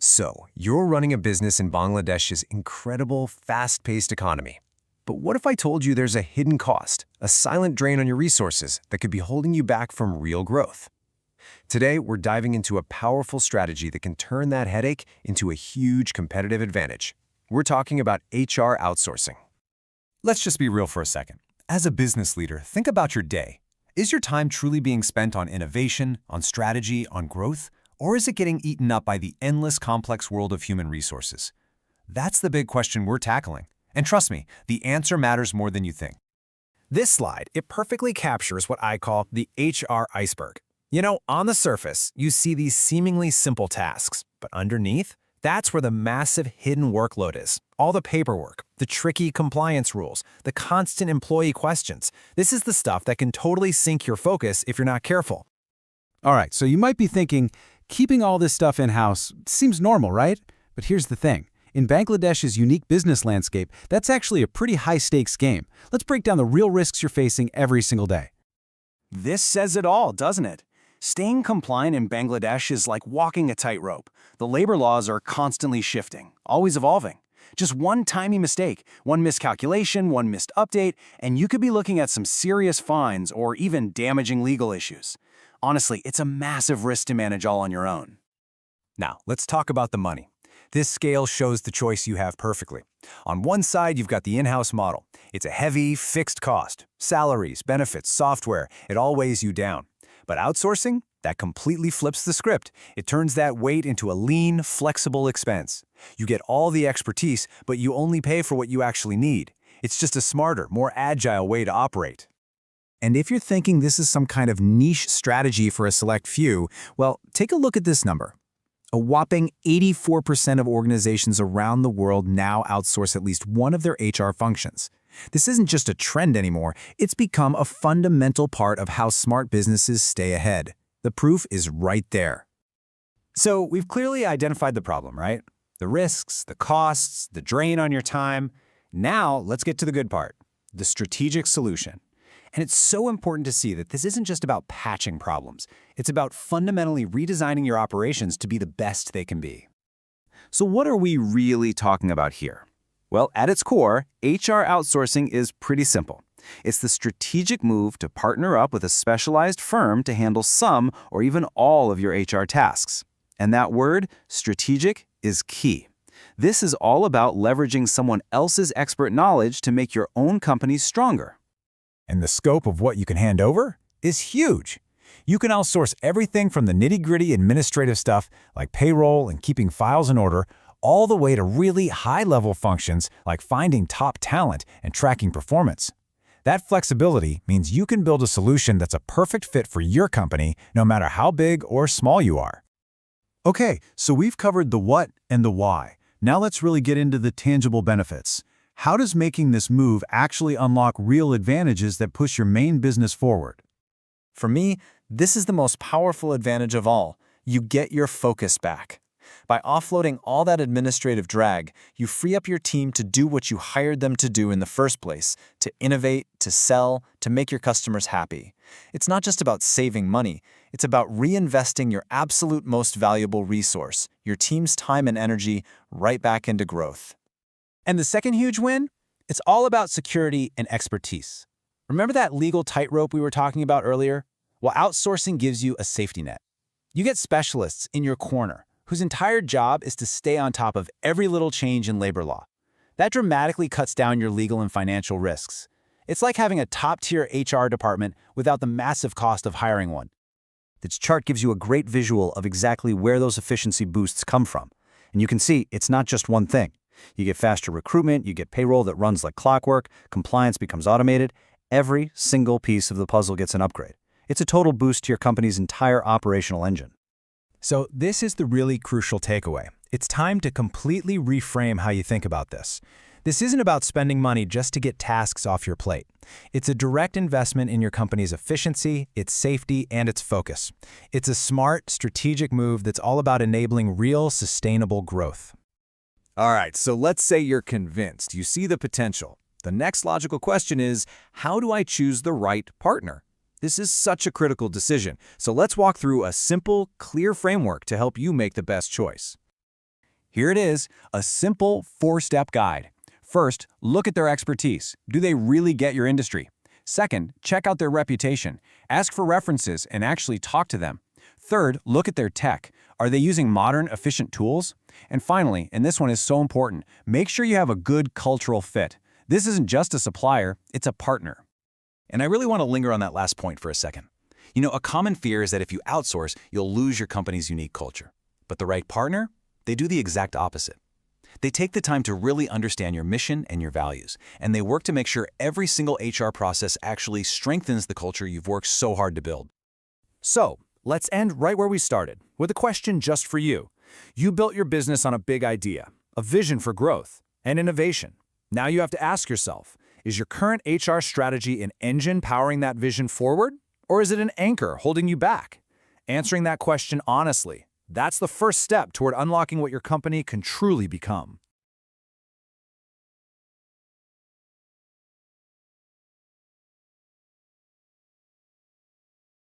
So, you're running a business in Bangladesh's incredible, fast-paced economy. But what if I told you there's a hidden cost, a silent drain on your resources that could be holding you back from real growth? Today, we're diving into a powerful strategy that can turn that headache into a huge competitive advantage. We're talking about HR outsourcing. Let's just be real for a second. As a business leader, think about your day. Is your time truly being spent on innovation, on strategy, on growth? Or is it getting eaten up by the endless complex world of human resources? That's the big question we're tackling. And trust me, the answer matters more than you think. This slide, it perfectly captures what I call the HR iceberg. On the surface, you see these seemingly simple tasks, but underneath, that's where the massive hidden workload is. All the paperwork, the tricky compliance rules, the constant employee questions. This is the stuff that can totally sink your focus if you're not careful. All right, so you might be thinking, keeping all this stuff in-house seems normal, right? But here's the thing. In Bangladesh's unique business landscape, that's actually a pretty high-stakes game. Let's break down the real risks you're facing every single day. This says it all, doesn't it? Staying compliant in Bangladesh is like walking a tightrope. The labor laws are constantly shifting, always evolving. Just one tiny mistake, one miscalculation, one missed update, and you could be looking at some serious fines or even damaging legal issues. Honestly, it's a massive risk to manage all on your own. Now, let's talk about the money. This scale shows the choice you have perfectly. On one side, you've got the in-house model. It's a heavy, fixed cost. Salaries, benefits, software, it all weighs you down. But outsourcing, that completely flips the script. It turns that weight into a lean, flexible expense. You get all the expertise, but you only pay for what you actually need. It's just a smarter, more agile way to operate. And if you're thinking this is some kind of niche strategy for a select few, well, take a look at this number. A whopping 84% of organizations around the world now outsource at least one of their HR functions. This isn't just a trend anymore, it's become a fundamental part of how smart businesses stay ahead. The proof is right there. So we've clearly identified the problem, right? The risks, the costs, the drain on your time. Now let's get to the good part, the strategic solution. And it's so important to see that this isn't just about patching problems. It's about fundamentally redesigning your operations to be the best they can be. So what are we really talking about here? Well, at its core, HR outsourcing is pretty simple. It's the strategic move to partner up with a specialized firm to handle some or even all of your HR tasks. And that word, strategic, is key. This is all about leveraging someone else's expert knowledge to make your own company stronger. And the scope of what you can hand over is huge. You can outsource everything from the nitty-gritty administrative stuff like payroll and keeping files in order, all the way to really high-level functions like finding top talent and tracking performance. That flexibility means you can build a solution that's a perfect fit for your company, no matter how big or small you are. Okay, so we've covered the what and the why. Now let's really get into the tangible benefits. How does making this move actually unlock real advantages that push your main business forward? For me, this is the most powerful advantage of all. You get your focus back. By offloading all that administrative drag, you free up your team to do what you hired them to do in the first place, to innovate, to sell, to make your customers happy. It's not just about saving money, it's about reinvesting your absolute most valuable resource, your team's time and energy, right back into growth. And the second huge win? It's all about security and expertise. Remember that legal tightrope we were talking about earlier? Well, outsourcing gives you a safety net. You get specialists in your corner whose entire job is to stay on top of every little change in labor law. That dramatically cuts down your legal and financial risks. It's like having a top-tier HR department without the massive cost of hiring one. This chart gives you a great visual of exactly where those efficiency boosts come from. And you can see it's not just one thing. You get faster recruitment, you get payroll that runs like clockwork, compliance becomes automated. Every single piece of the puzzle gets an upgrade. It's a total boost to your company's entire operational engine. So this is the really crucial takeaway. It's time to completely reframe how you think about this. This isn't about spending money just to get tasks off your plate. It's a direct investment in your company's efficiency, its safety, and its focus. It's a smart, strategic move that's all about enabling real, sustainable growth. All right, so let's say you're convinced, you see the potential. The next logical question is, how do I choose the right partner? This is such a critical decision, so let's walk through a simple, clear framework to help you make the best choice. Here it is, a simple 4-step guide. First, look at their expertise. Do they really get your industry? Second, check out their reputation. Ask for references and actually talk to them. Third, look at their tech. Are they using modern, efficient tools? And finally, and this one is so important, make sure you have a good cultural fit. This isn't just a supplier, it's a partner. And I really want to linger on that last point for a second. A common fear is that if you outsource, you'll lose your company's unique culture. But the right partner? They do the exact opposite. They take the time to really understand your mission and your values, and they work to make sure every single HR process actually strengthens the culture you've worked so hard to build. So, let's end right where we started, with a question just for you. You built your business on a big idea, a vision for growth and innovation. Now you have to ask yourself, is your current HR strategy an engine powering that vision forward, or is it an anchor holding you back? Answering that question honestly, that's the first step toward unlocking what your company can truly become.